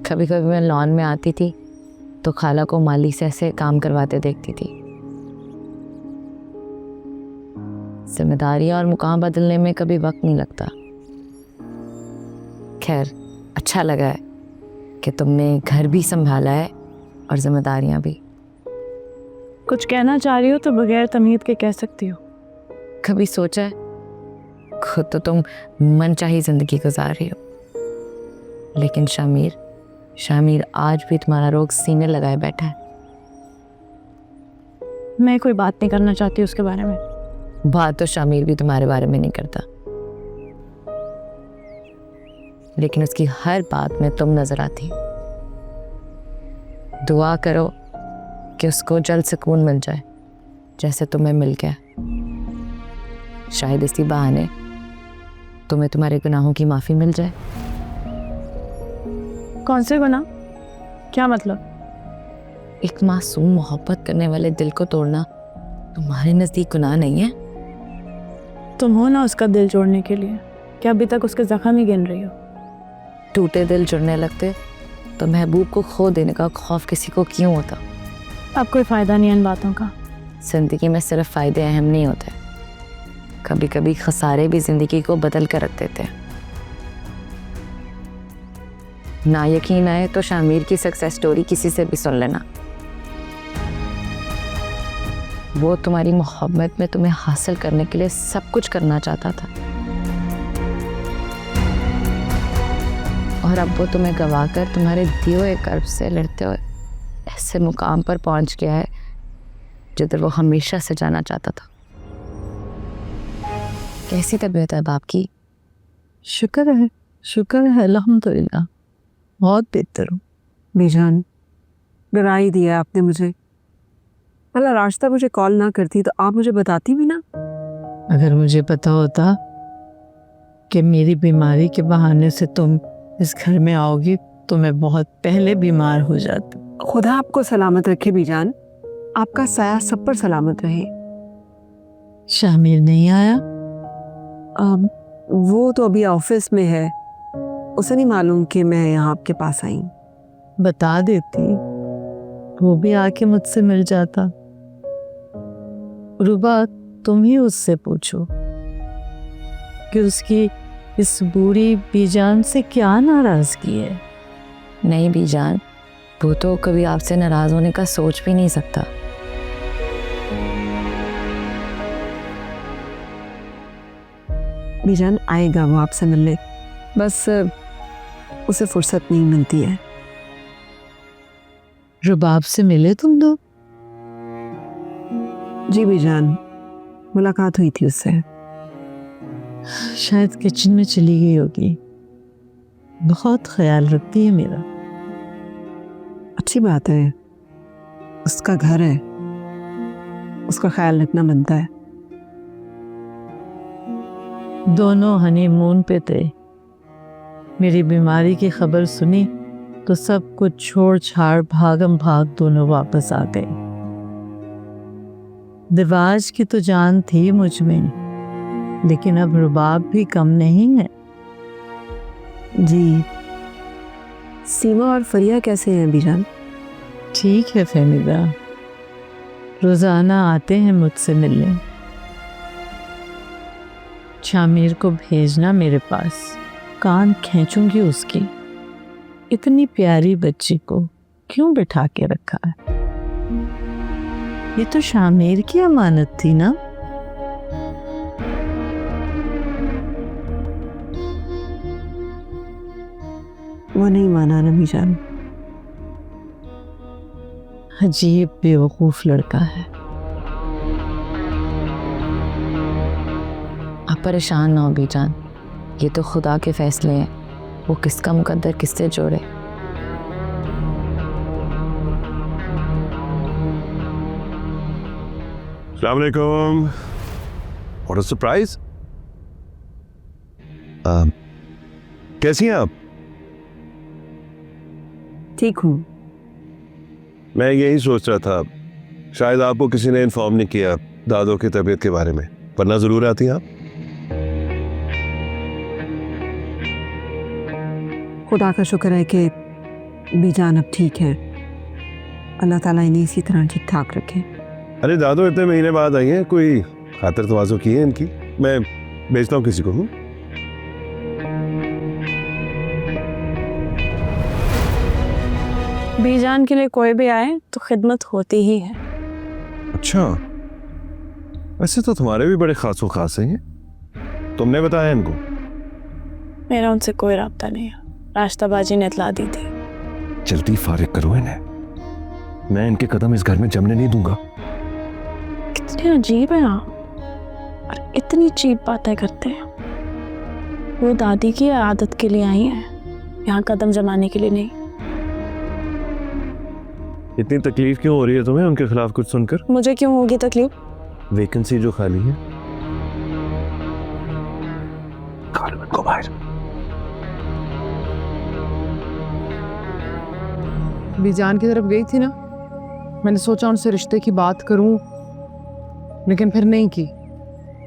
कभी कभी मैं लॉन में आती थी तो खाला को माली से ऐसे काम करवाते देखती थी। जिम्मेदारियां और मुकाम बदलने में कभी वक्त नहीं लगता। खैर, अच्छा लगा है कि तुमने घर भी संभाला है और जिम्मेदारियां भी। कुछ कहना चाह रही हो तो बगैर तमीज़ के कह सकती हो। कभी सोचा है, खुद तो तुम मनचाही जिंदगी गुजार रही हो, लेकिन शामिर आज भी तुम्हारा रोग सीने लगाए बैठा है। मैं कोई बात नहीं करना चाहती उसके बारे में। बात तो शामिर भी तुम्हारे बारे में नहीं करता, लेकिन उसकी हर बात में तुम नजर आती। दुआ करो कि उसको जल्द सुकून मिल जाए जैसे तुम्हें मिल गया। शायद इसी बहाने तुम्हें तुम्हारे गुनाहों की माफ़ी मिल जाए। कौन से गुनाह? क्या मतलब? एक मासूम मोहब्बत करने वाले दिल को तोड़ना तुम्हारे नज़दीक गुनाह नहीं है? तुम हो ना उसका दिल जोड़ने के लिए, क्या अभी तक उसके जख्म ही गिन रही हो? टूटे दिल जुड़ने लगते तो महबूब को खो देने का खौफ किसी को क्यों होता? अब कोई फ़ायदा नहीं है इन बातों का। जिंदगी में सिर्फ फ़ायदे अहम नहीं होते, कभी कभी खसारे भी जिंदगी को बदल कर रख देते हैं। ना यकीन आए तो शामिर की सक्सेस स्टोरी किसी से भी सुन लेना। वो तुम्हारी मोहब्बत में तुम्हें हासिल करने के लिए सब कुछ करना चाहता था, और अब वो तुम्हें गवाकर तुम्हारे दिए हुए कर्ब से लड़ते हुए ऐसे मुकाम पर पहुंच गया है जिधर वो हमेशा से जाना चाहता था। कैसी तबीयत है बाप की? शुक्र है अल्हम्दुलिल्लाह, बहुत बेहतर हूँ। बेजान डरा ही दिया आपने मुझे। अल्लाह रास्ता मुझे कॉल ना करती तो आप मुझे बताती भी ना। अगर मुझे पता होता कि मेरी बीमारी के बहाने से तुम इस घर में आओगी तो मैं बहुत पहले बीमार हो जाती। खुदा आपको सलामत रखे बीजान, आपका साया सब पर सलामत रहे। शामिर नहीं आया? वो तो अभी ऑफिस में है, उसे नहीं मालूम कि मैं यहाँ आपके पास आई। बता देती, वो भी आके मुझसे मिल जाता। रुबा, तुम ही उससे पूछो कि उसकी इस बूढ़ी बीजान से क्या नाराजगी है। नहीं बीजान, वो तो कभी आपसे नाराज होने का सोच भी नहीं सकता। बीजान आएगा वो आपसे मिलने, बस उसे फुर्सत नहीं मिलती है। रुबाब से मिले तुम लोग? जी बीजान, मुलाकात हुई थी उससे। शायद किचन में चली गई होगी। बहुत ख्याल रखती है मेरा। अच्छी बात है, उसका घर है, उसका ख्याल रखना बनता है। दोनों हनीमून पे थे। मेरी बीमारी की खबर सुनी तो सब कुछ छोड़ छाड़ भागम भाग दोनों वापस आ गए। दिवाज की तो जान थी मुझ में, लेकिन अब रुबाब भी कम नहीं है। जी, सीमा और फरिया कैसे हैं बीजान? ठीक है फहमीदा, रोजाना आते हैं मुझसे मिलने। शामिर को भेजना मेरे पास, कान खींचूंगी उसकी। इतनी प्यारी बच्ची को क्यों बिठा के रखा है? ये तो शामिर की अमानत थी ना। वो नहीं माना ना बीजान। अजीब बेवकूफ लड़का है। आप परेशान ना हो बीजान, ये तो खुदा के फैसले हैं, वो किसका मुकद्दर किससे जोड़े। अस्सलाम वालेकुम। What a surprise. कैसी हैं आप? ठीक हूँ। मैं यही सोच रहा था, शायद आपको किसी ने इन्फॉर्म नहीं किया दादो की तबीयत के बारे में, वरना जरूर आती आप। खुदा का शुक्र है कि बीजान अब ठीक है, अल्लाह ताला इन्हें इसी तरह ठीक ठाक रखे। अरे दादो इतने महीने बाद आई हैं, कोई खातिर तवाज़ो की है इनकी? मैं भेजता हूँ किसी को। बीजान के लिए कोई भी आए तो खिदमत होती ही है। अच्छा, वैसे तो तुम्हारे भी बड़े खासो खास हैं। तुमने बताया इनको? मेरा उनसे कोई राब्ता नहीं है, राश्ताबाजी ने इतला दी थी। जल्दी फारिग करो इन्हें, मैं इनके कदम इस घर में जमने नहीं दूंगा। कितने अजीब है आप, और इतनी चीप बातें करते हैं। वो दादी की आदत के लिए आई हैं, यहाँ कदम जमाने के लिए नहीं। इतनी तकलीफ क्यों हो रही है तुम्हें उनके खिलाफ कुछ सुनकर? मुझे क्यों होगी तकलीफ? वैकेंसी जो खाली है। को बाहर। बीजान की तरफ गई थी ना, मैंने सोचा उनसे रिश्ते की बात करूं, लेकिन फिर नहीं की।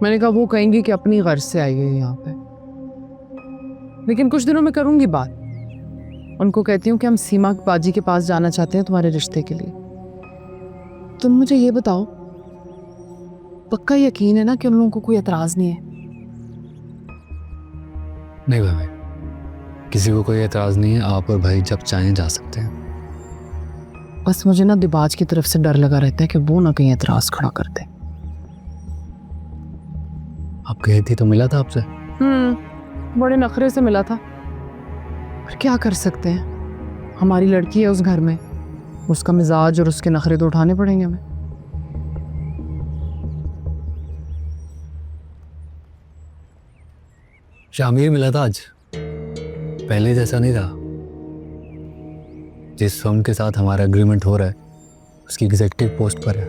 मैंने कहा वो कहेंगी कि अपनी गर्ज से आई है यहाँ पे, लेकिन कुछ दिनों में करूंगी बात। उनको कहती हूँ कि हम सीमा बाजी के पास जाना चाहते हैं तुम्हारे रिश्ते के लिए। तुम मुझे ये बताओ, पक्का यकीन है ना कि उन लोगों को कोई एतराज नहीं है? नहीं भाभी, किसी को कोई एतराज़ नहीं है। आप और भाई जब चाहें जा सकते हैं। बस मुझे ना दिबाज की तरफ से डर लगा रहता है कि वो ना कहीं एतराज खड़ा कर दे। आप गई थी तो मिला था आपसे? बड़े नखरे से मिला था, पर क्या कर सकते हैं, हमारी लड़की है उस घर में, उसका मिजाज और उसके नखरे तो उठाने पड़ेंगे हमें। शामिर मिला था आज, पहले जैसा नहीं रहा। जिस फर्म के साथ हमारा एग्रीमेंट हो रहा है उसकी एग्जीक्यूटिव पोस्ट पर है,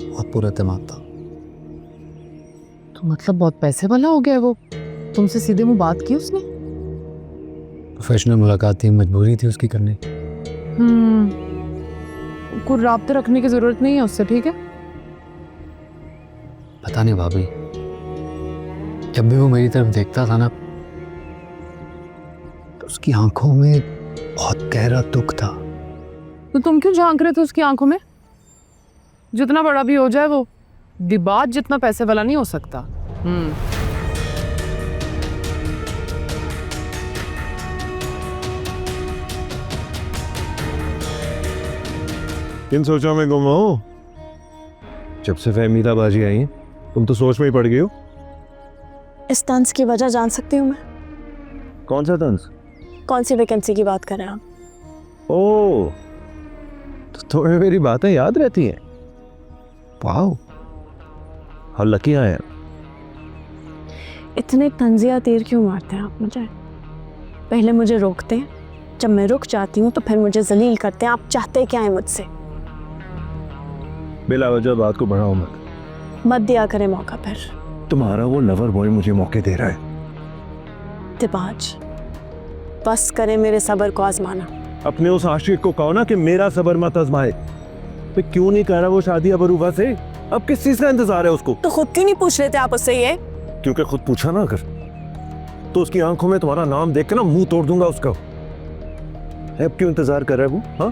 बहुत पूरा एतमाद था। तो मतलब बहुत पैसे वाला हो गया वो? तुमसे सीधे मुंह बात की उसने? प्रोफेशनल मुलाकात थी, मजबूरी थी उसकी करनी। कोई राब्ता रखने की जरूरत नहीं है उससे, ठीक है? पता नहीं भाभी, जब भी वो मेरी तरफ देखता था ना तो उसकी आंखों में बहुत गहरा दुख था। तो तुम क्यों झांक रहे थे उसकी आंखों में? जितना बड़ा भी हो जाए वो दिबाज जितना पैसे वाला नहीं हो सकता। किन सोचों में गुम हो? जब से फहमीदा बाजी आई हैं तुम तो सोच में ही पड़ गई हो। इस तंज की वजह जान सकती हूँ मैं? कौन सा तंज? कौन सी वैकेंसी की बात कर रहे हैं आप? ओह, तो तुम्हें मेरी बातें याद रहती हैं। Wow, how lucky I am. इतने तंजिया तीर क्यों मारते हैं आप मुझे? पहले मुझे रोकते हैं, जब मैं रुक जाती हूँ तो फिर मुझे जलील करते हैं। आप चाहते क्या है मुझसे? बिला वजह बात को बढ़ाओ मत। मत दिया करें मौका फिर। तुम्हारा वो लवर बॉय मुझे मौके दे रहा है। दिबाज, बस करे मेरे सब्र को आजमाना। अपने उस आशिक को कहो ना कि मेरा सब्र मत आजमाए। तो क्यों नहीं कह रहा वो शादी अबरूबा से? अब किस चीज का इंतजार है उसको? तो खुद क्यों नहीं पूछ रहे थे आप उससे ये? क्योंकि खुद पूछा ना अगर तो उसकी आंखों में तुम्हारा नाम देख के ना मुंह तोड़ दूंगा उसका। अब क्यों इंतजार कर रहा है वो? हाँ,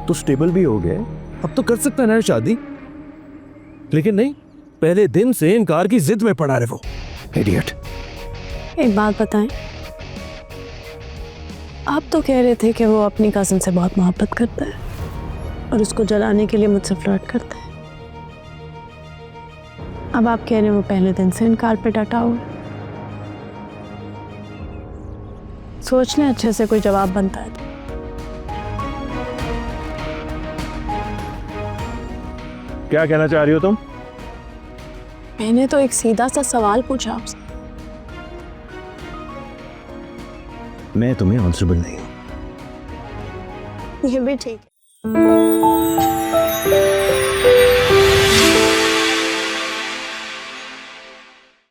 तो स्टेबल भी हो गए, अब तो कर सकता है ना शादी। लेकिन नहीं, पहले दिन से इनकार की जिद में पड़ा रहे वो इडियट। एक बात बताएं, आप तो कह रहे थे कि वो अपनी कज़न से बहुत मोहब्बत करता है और उसको जलाने के लिए मुझसे फ्लर्ट करता है। अब आप कह रहे हैं वो पहले दिन से इनकार पे डटा हुआ। सोच लें अच्छे से, कोई जवाब बनता है तो। क्या कहना चाह रही हो तुम? मैंने तो एक सीधा सा सवाल पूछा आपसे। मैं तुम्हें आंसरेबल नहीं हूं। ये भी ठीक है।